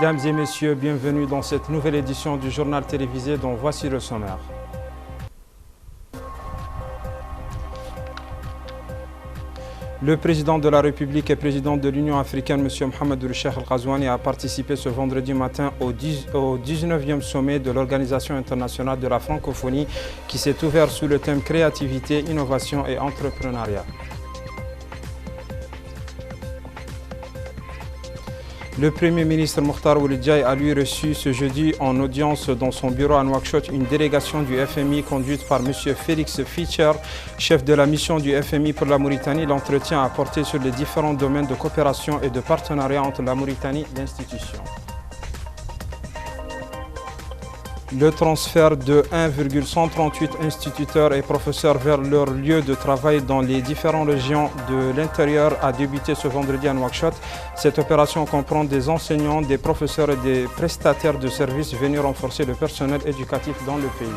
Mesdames et messieurs, bienvenue dans cette nouvelle édition du journal télévisé dont voici le sommaire. Le président de la République et président de l'Union africaine, M. Mohamed Cheikh Al-Ghazouani, a participé ce vendredi matin au 19e sommet de l'Organisation internationale de la francophonie qui s'est ouvert sous le thème créativité, innovation et entrepreneuriat. Le Premier ministre Mokhtar Ould Diaye a lui reçu ce jeudi en audience dans son bureau à Nouakchott une délégation du FMI conduite par M. Félix Fischer, chef de la mission du FMI pour la Mauritanie. L'entretien a porté sur les différents domaines de coopération et de partenariat entre la Mauritanie et l'institution. Le transfert de 1,138 instituteurs et professeurs vers leur lieu de travail dans les différentes régions de l'intérieur a débuté ce vendredi à Nouakchott. Cette opération comprend des enseignants, des professeurs et des prestataires de services venus renforcer le personnel éducatif dans le pays.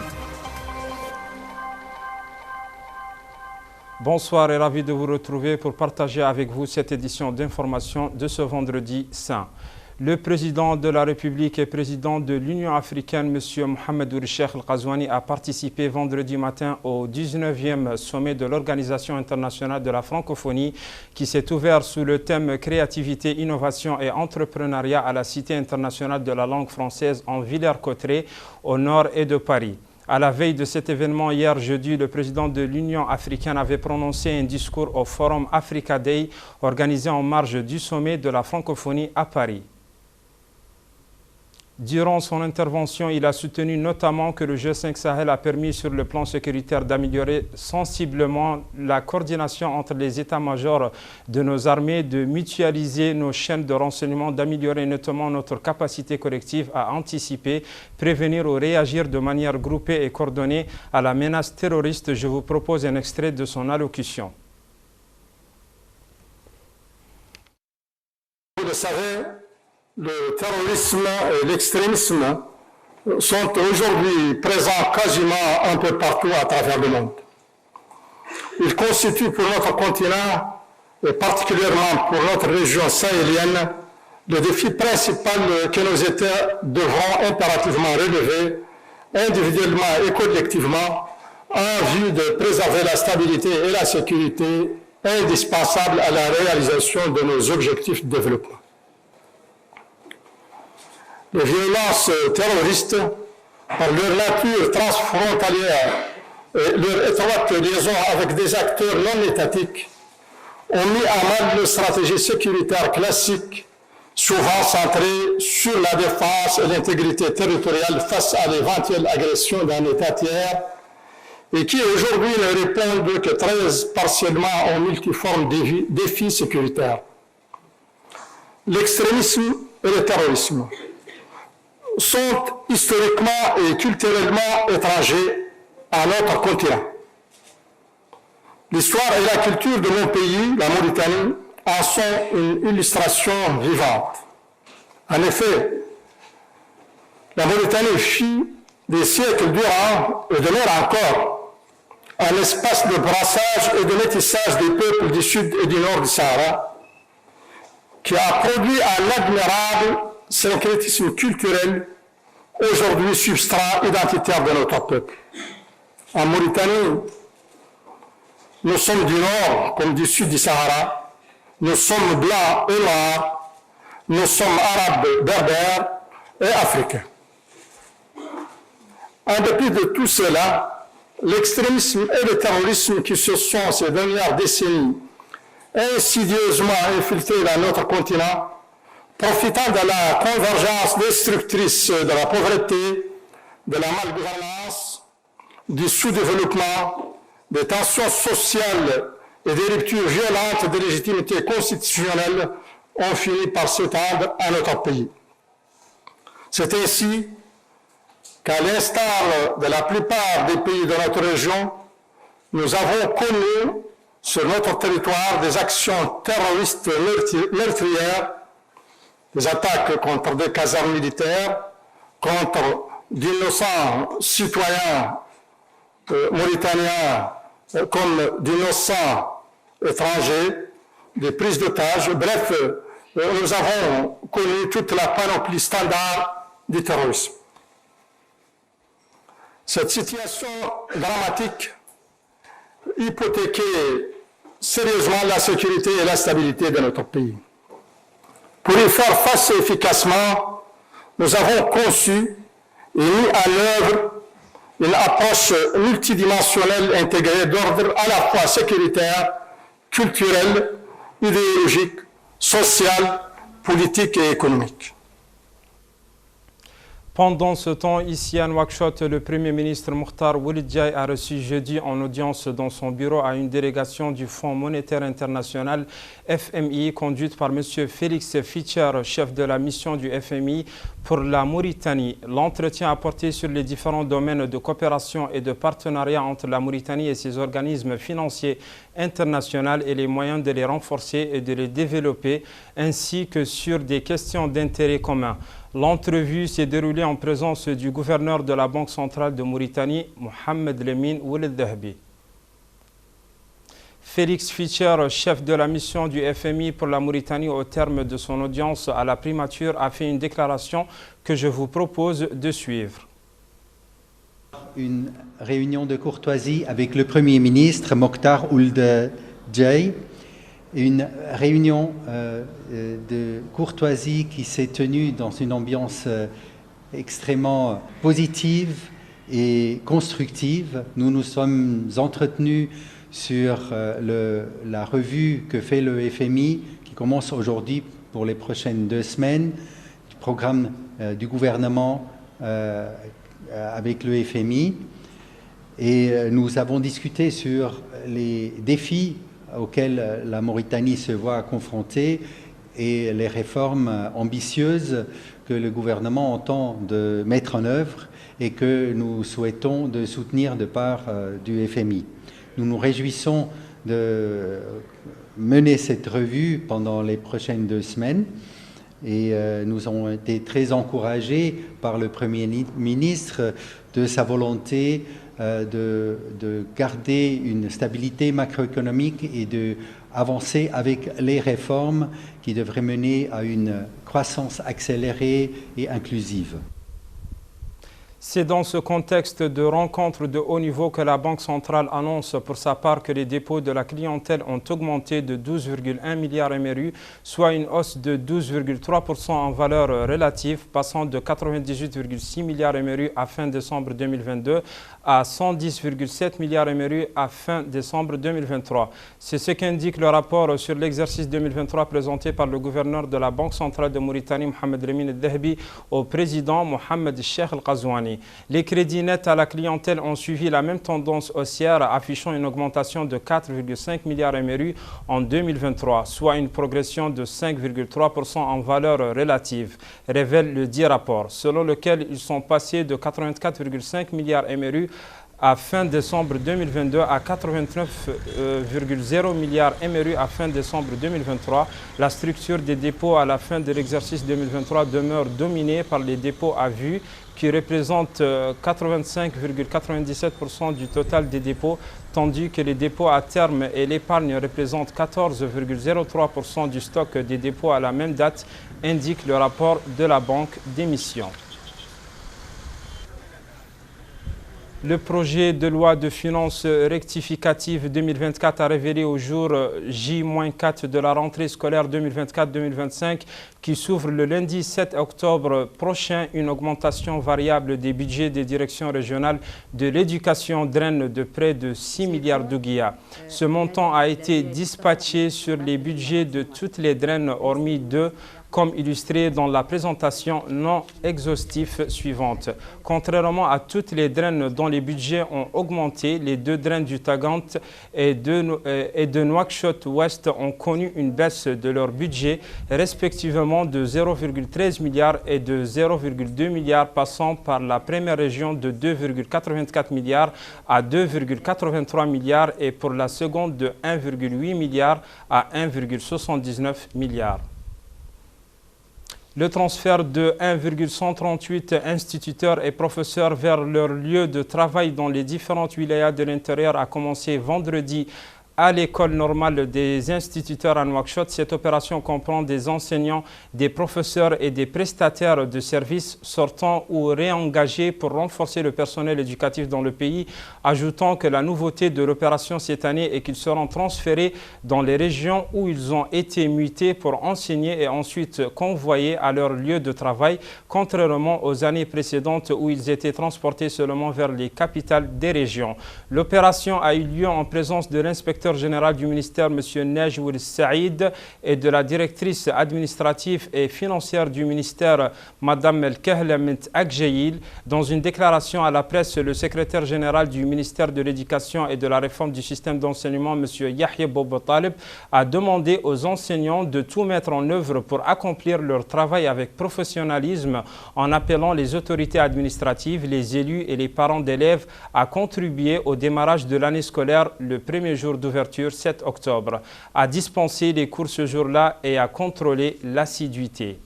Bonsoir et ravi de vous retrouver pour partager avec vous cette édition d'information de ce vendredi saint. Le président de la République et président de l'Union africaine, M. Mohamed Cheikh Al-Ghazouani, a participé vendredi matin au 19e sommet de l'Organisation internationale de la francophonie qui s'est ouvert sous le thème créativité, innovation et entrepreneuriat à la Cité internationale de la langue française en Villers-Cotterêts, au nord et de Paris. À la veille de cet événement, hier jeudi, le président de l'Union africaine avait prononcé un discours au Forum Africa Day organisé en marge du sommet de la francophonie à Paris. Durant son intervention, il a soutenu notamment que le G5 Sahel a permis sur le plan sécuritaire d'améliorer sensiblement la coordination entre les états-majors de nos armées, de mutualiser nos chaînes de renseignement, d'améliorer notamment notre capacité collective à anticiper, prévenir ou réagir de manière groupée et coordonnée à la menace terroriste. Je vous propose un extrait de son allocution. Vous le savez, le terrorisme et l'extrémisme sont aujourd'hui présents quasiment un peu partout à travers le monde. Ils constituent pour notre continent, et particulièrement pour notre région sahélienne, le défi principal que nos États devront impérativement relever, individuellement et collectivement, en vue de préserver la stabilité et la sécurité indispensables à la réalisation de nos objectifs de développement. Les violences terroristes, par leur nature transfrontalière et leur étroite liaison avec des acteurs non étatiques, ont mis à mal nos stratégies sécuritaires classiques, souvent centrées sur la défense et l'intégrité territoriale face à l'éventuelle agression d'un État tiers, et qui aujourd'hui ne répondent que très partiellement aux multiformes défis sécuritaires. L'extrémisme et le terrorisme sont historiquement et culturellement étrangers à notre continent. L'histoire et la culture de mon pays, la Mauritanie, en sont une illustration vivante. En effet, la Mauritanie fut des siècles durant et demeure encore un espace de brassage et de métissage des peuples du sud et du nord du Sahara, qui a produit un admirable syncrétisme culturel, aujourd'hui substrat identitaire de notre peuple. En Mauritanie, nous sommes du nord comme du sud du Sahara, nous sommes blancs et noirs, nous sommes arabes, berbères et africains. En dépit de tout cela, l'extrémisme et le terrorisme qui se sont ces dernières décennies insidieusement infiltrés dans notre continent, profitant de la convergence destructrice de la pauvreté, de la malgouvernance, du sous-développement, des tensions sociales et des ruptures violentes de légitimité constitutionnelle ont fini par s'étendre à notre pays. C'est ainsi qu'à l'instar de la plupart des pays de notre région, nous avons connu sur notre territoire des actions terroristes meurtrières, des attaques contre des casernes militaires, contre d'innocents citoyens mauritaniens comme d'innocents étrangers, des prises d'otages, bref, nous avons connu toute la panoplie standard du terrorisme. Cette situation dramatique hypothéquait sérieusement la sécurité et la stabilité de notre pays. Pour y faire face efficacement, nous avons conçu et mis en œuvre une approche multidimensionnelle intégrée d'ordre à la fois sécuritaire, culturel, idéologique, social, politique et économique. Pendant ce temps, ici à Nouakchott, le Premier ministre Mokhtar Ould Diaye a reçu jeudi en audience dans son bureau à une délégation du Fonds monétaire international FMI conduite par M. Félix Fischer, chef de la mission du FMI pour la Mauritanie. L'entretien a porté sur les différents domaines de coopération et de partenariat entre la Mauritanie et ses organismes financiers internationaux et les moyens de les renforcer et de les développer, ainsi que sur des questions d'intérêt commun. L'entrevue s'est déroulée en présence du gouverneur de la Banque centrale de Mauritanie, Mohamed Lamine Ould Dahbi. Félix Fischer, chef de la mission du FMI pour la Mauritanie, au terme de son audience à la primature, a fait une déclaration que je vous propose de suivre. Une réunion de courtoisie avec le Premier ministre Mokhtar Ould Diaye. Une réunion de courtoisie qui s'est tenue dans une ambiance extrêmement positive et constructive. Nous nous sommes entretenus sur la revue que fait le FMI, qui commence aujourd'hui pour les prochaines 2 semaines, du programme du gouvernement avec le FMI. Et nous avons discuté sur les défis auxquels la Mauritanie se voit confrontée et les réformes ambitieuses que le gouvernement entend de mettre en œuvre et que nous souhaitons de soutenir de part du FMI. Nous nous réjouissons de mener cette revue pendant les prochaines 2 semaines et nous avons été très encouragés par le Premier ministre de sa volonté de garder une stabilité macroéconomique et d'avancer avec les réformes qui devraient mener à une croissance accélérée et inclusive. C'est dans ce contexte de rencontre de haut niveau que la Banque centrale annonce pour sa part que les dépôts de la clientèle ont augmenté de 12,1 milliards MRU, soit une hausse de 12,3% en valeur relative, passant de 98,6 milliards MRU à fin décembre 2022 à 110,7 milliards MRU à fin décembre 2023. C'est ce qu'indique le rapport sur l'exercice 2023 présenté par le gouverneur de la Banque centrale de Mauritanie, Mohamed Lamine Ould Dahbi, au président Mohamed Cheikh El Ghazouani. Les crédits nets à la clientèle ont suivi la même tendance haussière, affichant une augmentation de 4,5 milliards MRU en 2023, soit une progression de 5,3% en valeur relative, révèle le dit rapport, selon lequel ils sont passés de 84,5 milliards MRU à fin décembre 2022 à 89,0 milliards MRU à fin décembre 2023. La structure des dépôts à la fin de l'exercice 2023 demeure dominée par les dépôts à vue qui représentent 85,97% du total des dépôts, tandis que les dépôts à terme et l'épargne représentent 14,03% du stock des dépôts à la même date, indique le rapport de la banque d'émission. Le projet de loi de finances rectificative 2024 a révélé au jour J-4 de la rentrée scolaire 2024-2025 qui s'ouvre le lundi 7 octobre prochain une augmentation variable des budgets des directions régionales de l'éducation draine de près de 6 milliards d'ouguiya. Ce montant a été dispatché sur les budgets de toutes les draines hormis 2, comme illustré dans la présentation non exhaustive suivante. Contrairement à toutes les draines dont les budgets ont augmenté, les 2 draines du Tagant et de Nouakchott-Ouest ont connu une baisse de leur budget, respectivement de 0,13 milliards et de 0,2 milliards, passant par la première région de 2,84 milliards à 2,83 milliards et pour la seconde de 1,8 milliard à 1,79 milliards. Le transfert de 1,138 instituteurs et professeurs vers leur lieu de travail dans les différentes wilayas de l'intérieur a commencé vendredi à l'école normale des instituteurs à Nouakchott. Cette opération comprend des enseignants, des professeurs et des prestataires de services sortants ou réengagés pour renforcer le personnel éducatif dans le pays, ajoutant que la nouveauté de l'opération cette année est qu'ils seront transférés dans les régions où ils ont été mutés pour enseigner et ensuite convoyés à leur lieu de travail, contrairement aux années précédentes où ils étaient transportés seulement vers les capitales des régions. L'opération a eu lieu en présence de l'inspecteur général du ministère, M. Najwoul Saïd, et de la directrice administrative et financière du ministère, Mme El-Kahlamit Agjaïl. Dans une déclaration à la presse, le secrétaire général du ministère de l'Éducation et de la réforme du système d'enseignement, M. Yahya Bobo-Talib, a demandé aux enseignants de tout mettre en œuvre pour accomplir leur travail avec professionnalisme, en appelant les autorités administratives, les élus et les parents d'élèves à contribuer au démarrage de l'année scolaire le premier jour d'ouverture, 7 octobre, à dispenser les cours ce jour-là et à contrôler l'assiduité.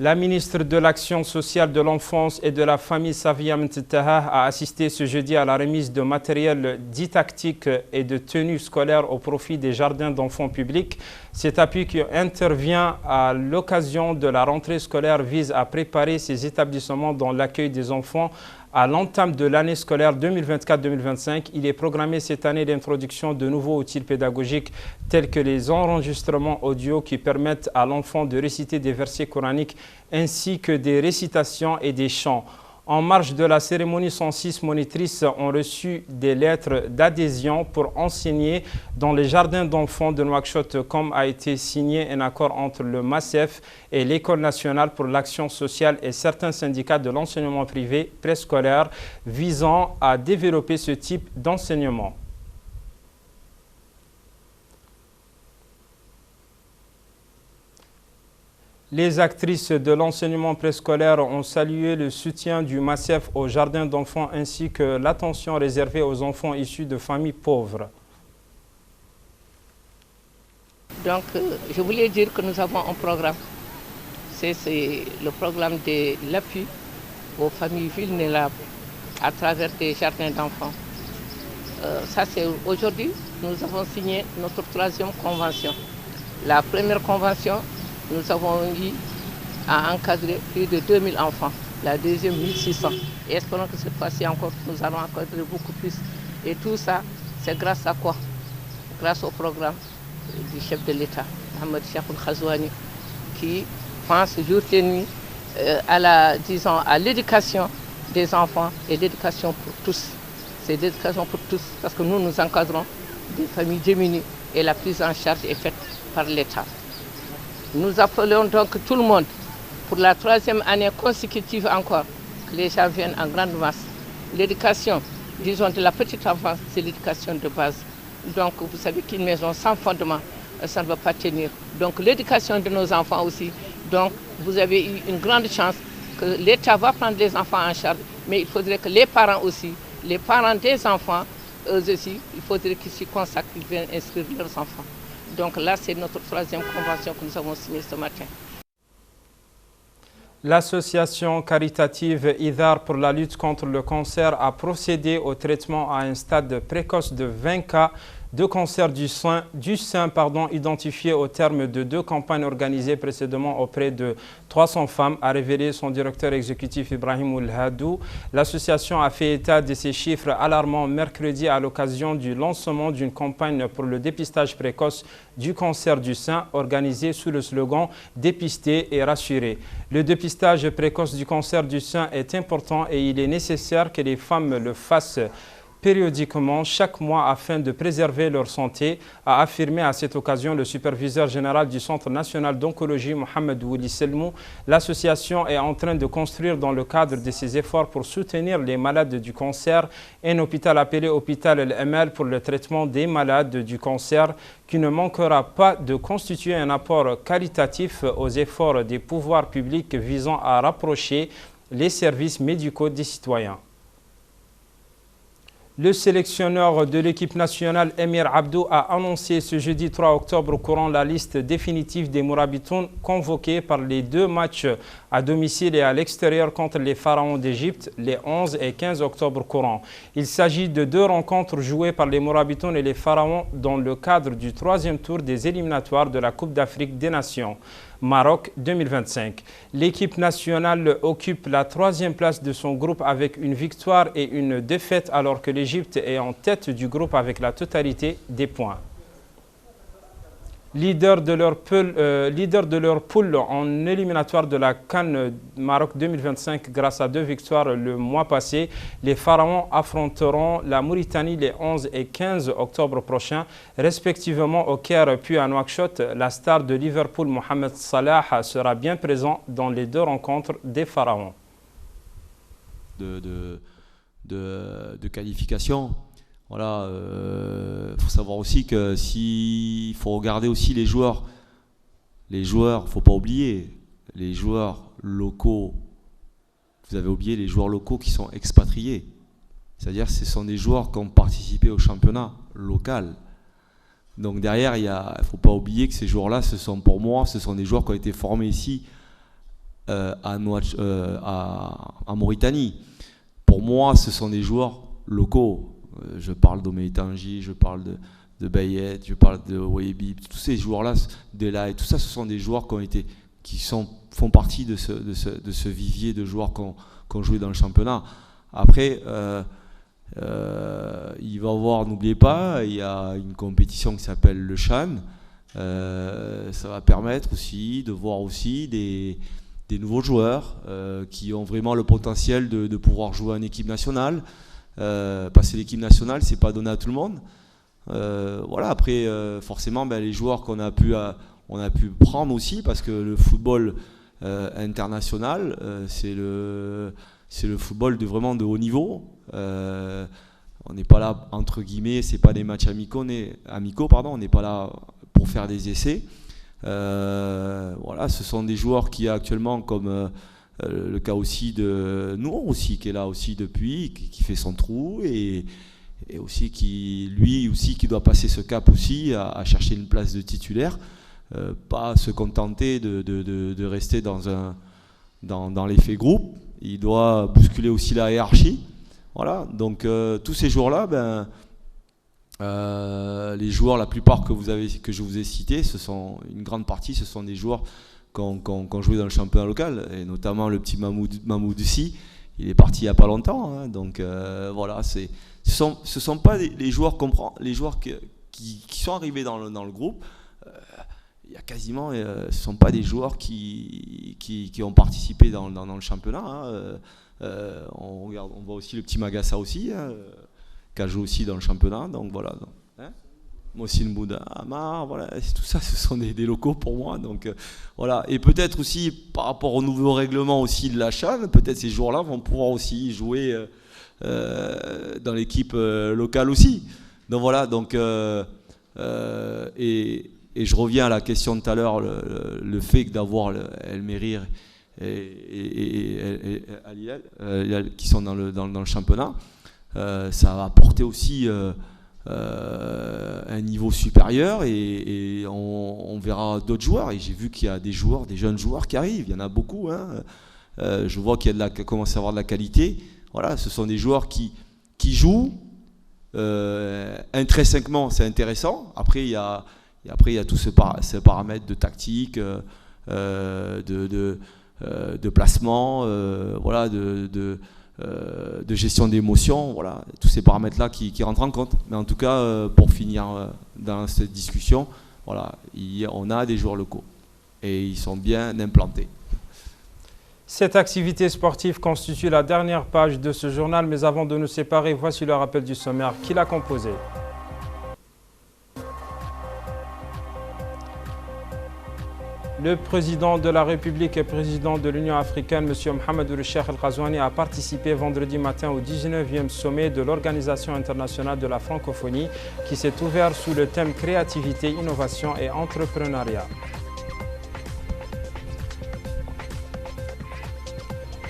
La ministre de l'Action sociale de l'enfance et de la famille, Safia Mtetaha, a assisté ce jeudi à la remise de matériel didactique et de tenues scolaires au profit des jardins d'enfants publics. Cet appui qui intervient à l'occasion de la rentrée scolaire vise à préparer ces établissements dans l'accueil des enfants à l'entame de l'année scolaire 2024-2025. Il est programmé cette année l'introduction de nouveaux outils pédagogiques tels que les enregistrements audio qui permettent à l'enfant de réciter des versets coraniques ainsi que des récitations et des chants. En marge de la cérémonie, 106 monitrices ont reçu des lettres d'adhésion pour enseigner dans les jardins d'enfants de Nouakchott, comme a été signé un accord entre le MASEF et l'École nationale pour l'action sociale et certains syndicats de l'enseignement privé préscolaire visant à développer ce type d'enseignement. Les actrices de l'enseignement préscolaire ont salué le soutien du MASEF aux jardins d'enfants ainsi que l'attention réservée aux enfants issus de familles pauvres. Donc, je voulais dire que nous avons un programme. C'est le programme de l'appui aux familles vulnérables à travers des jardins d'enfants. Ça, c'est aujourd'hui, nous avons signé notre 3e convention. La première convention, nous avons eu à encadrer plus de 2000 enfants, la deuxième 1600. Et espérons que cette fois-ci encore, nous allons encadrer beaucoup plus. Et tout ça, c'est grâce à quoi? Grâce au programme du chef de l'État, Mohamed Cheikh Al-Ghazouani, qui pense jour et nuit à l'éducation des enfants et l'éducation pour tous. C'est l'éducation pour tous, parce que nous encadrons des familles démunies et la prise en charge est faite par l'État. Nous appelons donc tout le monde, pour la 3e année consécutive encore, que les gens viennent en grande masse. L'éducation, disons de la petite enfance, c'est l'éducation de base. Donc vous savez qu'une maison sans fondement, ça ne va pas tenir. Donc l'éducation de nos enfants aussi. Donc vous avez eu une grande chance que l'État va prendre les enfants en charge, mais il faudrait que les parents aussi, les parents des enfants, eux aussi, il faudrait qu'ils s'y consacrent, qu'ils viennent inscrire leurs enfants. Donc là, c'est notre 3e convention que nous avons signée ce matin. L'association caritative IDAR pour la lutte contre le cancer a procédé au traitement à un stade précoce de 20 cas de cancer du sein identifiés au terme de 2 campagnes organisées précédemment auprès de 300 femmes, a révélé son directeur exécutif Ibrahim Oulhadou. L'association a fait état de ces chiffres alarmants mercredi à l'occasion du lancement d'une campagne pour le dépistage précoce du cancer du sein organisée sous le slogan « Dépister et rassurer ». Le dépistage précoce du cancer du sein est important et il est nécessaire que les femmes le fassent périodiquement chaque mois afin de préserver leur santé, a affirmé à cette occasion le superviseur général du Centre national d'oncologie, Mohamed Wouli Selmou. L'association est en train de construire dans le cadre de ses efforts pour soutenir les malades du cancer un hôpital appelé Hôpital El-Amal pour le traitement des malades du cancer qui ne manquera pas de constituer un apport qualitatif aux efforts des pouvoirs publics visant à rapprocher les services médicaux des citoyens. Le sélectionneur de l'équipe nationale, Emir Abdou, a annoncé ce jeudi 3 octobre courant la liste définitive des Mourabitoun convoqués par les 2 matchs à domicile et à l'extérieur contre les Pharaons d'Égypte les 11 et 15 octobre courant. Il s'agit de 2 rencontres jouées par les Mourabitoun et les Pharaons dans le cadre du 3e tour des éliminatoires de la Coupe d'Afrique des Nations. Maroc 2025. L'équipe nationale occupe la 3e place de son groupe avec une victoire et une défaite alors que l'Égypte est en tête du groupe avec la totalité des points. Leader de leur poule en éliminatoire de la CAN Maroc 2025 grâce à 2 victoires le mois passé, les Pharaons affronteront la Mauritanie les 11 et 15 octobre prochains, respectivement au Caire puis à Nouakchott. La star de Liverpool, Mohamed Salah, sera bien présent dans les 2 rencontres des Pharaons. De qualification. Voilà, faut savoir aussi que il faut regarder aussi les joueurs. Les joueurs, faut pas oublier, les joueurs locaux. Vous avez oublié les joueurs locaux qui sont expatriés. C'est-à-dire, ce sont des joueurs qui ont participé au championnat local. Donc derrière, il faut pas oublier que ces joueurs-là, pour moi, ce sont des joueurs qui ont été formés ici en Mauritanie. Pour moi, ce sont des joueurs locaux. Je parle d'Omei Tangi, je parle de Bayet, je parle de Ouébi, tous ces joueurs-là, Delay, tout ça, ce sont des joueurs font partie de ce vivier de joueurs qui ont joué dans le championnat. Après, il va y avoir, n'oubliez pas, il y a une compétition qui s'appelle le CHAN. Ça va permettre aussi de voir aussi des nouveaux joueurs qui ont vraiment le potentiel de pouvoir jouer en équipe nationale. Parce que l'équipe nationale, c'est pas donné à tout le monde. Voilà. Après, forcément, les joueurs qu'on a pu prendre aussi, parce que le football international, c'est le football vraiment de haut niveau. On n'est pas là, entre guillemets, c'est pas des matchs amicaux, on n'est pas là pour faire des essais. Voilà, ce sont des joueurs qui actuellement, comme le cas aussi de Nour aussi, qui est là aussi depuis, qui fait son trou et aussi qui doit passer ce cap aussi à chercher une place de titulaire, pas se contenter de rester dans l'effet groupe. Il doit bousculer aussi la hiérarchie. Voilà, donc tous ces joueurs-là, les joueurs, la plupart que je vous ai cités, une grande partie, ce sont des joueurs qui ont joué dans le championnat local, et notamment le petit Mahmoud Ussi, il est parti il n'y a pas longtemps. Hein, donc voilà, ce sont pas les joueurs qui sont arrivés dans le groupe. Il y a quasiment, ce sont pas des joueurs qui ont participé dans le championnat. Hein, on voit aussi le petit Magassa aussi, hein, qui a joué aussi dans le championnat. Donc voilà. Hein, Mohsin Bouda, Amar, voilà, tout ça, ce sont des locaux pour moi. Donc voilà. Et peut-être aussi par rapport au nouveau règlement aussi de la CHAN, peut-être ces joueurs-là vont pouvoir aussi jouer dans l'équipe locale aussi. Donc voilà. Donc et je reviens à la question de tout à l'heure, le fait d'avoir El Merir et Al Hilal qui sont dans le championnat, ça va apporter aussi un niveau supérieur et on verra d'autres joueurs. Et j'ai vu qu'il y a des jeunes joueurs qui arrivent. Il y en a beaucoup. Hein. Je vois qu'il y a commence à avoir de la qualité. Voilà, ce sont des joueurs qui jouent. Intrinsèquement, c'est intéressant. Après, il y a tout ce paramètre de tactique, de placement, voilà, de gestion d'émotions, voilà, tous ces paramètres-là qui rentrent en compte. Mais en tout cas, pour finir dans cette discussion, voilà, on a des joueurs locaux et ils sont bien implantés. Cette activité sportive constitue la dernière page de ce journal, mais avant de nous séparer, voici le rappel du sommaire qui l'a composé. Le président de la République et président de l'Union africaine, M. Mohamed Ould Cheikh El Ghazouani, a participé vendredi matin au 19e sommet de l'Organisation internationale de la francophonie qui s'est ouvert sous le thème créativité, innovation et entrepreneuriat.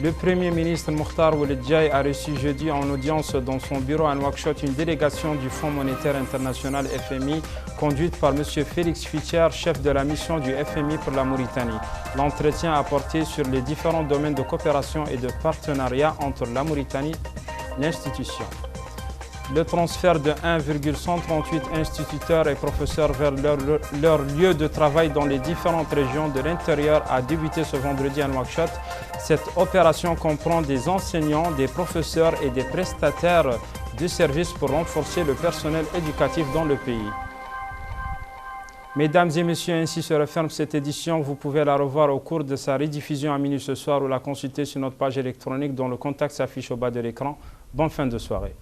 Le Premier ministre Mokhtar Ould Diaye a reçu jeudi en audience dans son bureau à Nouakchott une délégation du Fonds monétaire international FMI conduite par M. Félix Fitier, chef de la mission du FMI pour la Mauritanie. L'entretien a porté sur les différents domaines de coopération et de partenariat entre la Mauritanie et l'institution. Le transfert de 1,138 instituteurs et professeurs vers leur lieu de travail dans les différentes régions de l'intérieur a débuté ce vendredi à Nouakchott. Cette opération comprend des enseignants, des professeurs et des prestataires de services pour renforcer le personnel éducatif dans le pays. Mesdames et messieurs, ainsi se referme cette édition. Vous pouvez la revoir au cours de sa rediffusion à minuit ce soir ou la consulter sur notre page électronique dont le contact s'affiche au bas de l'écran. Bonne fin de soirée.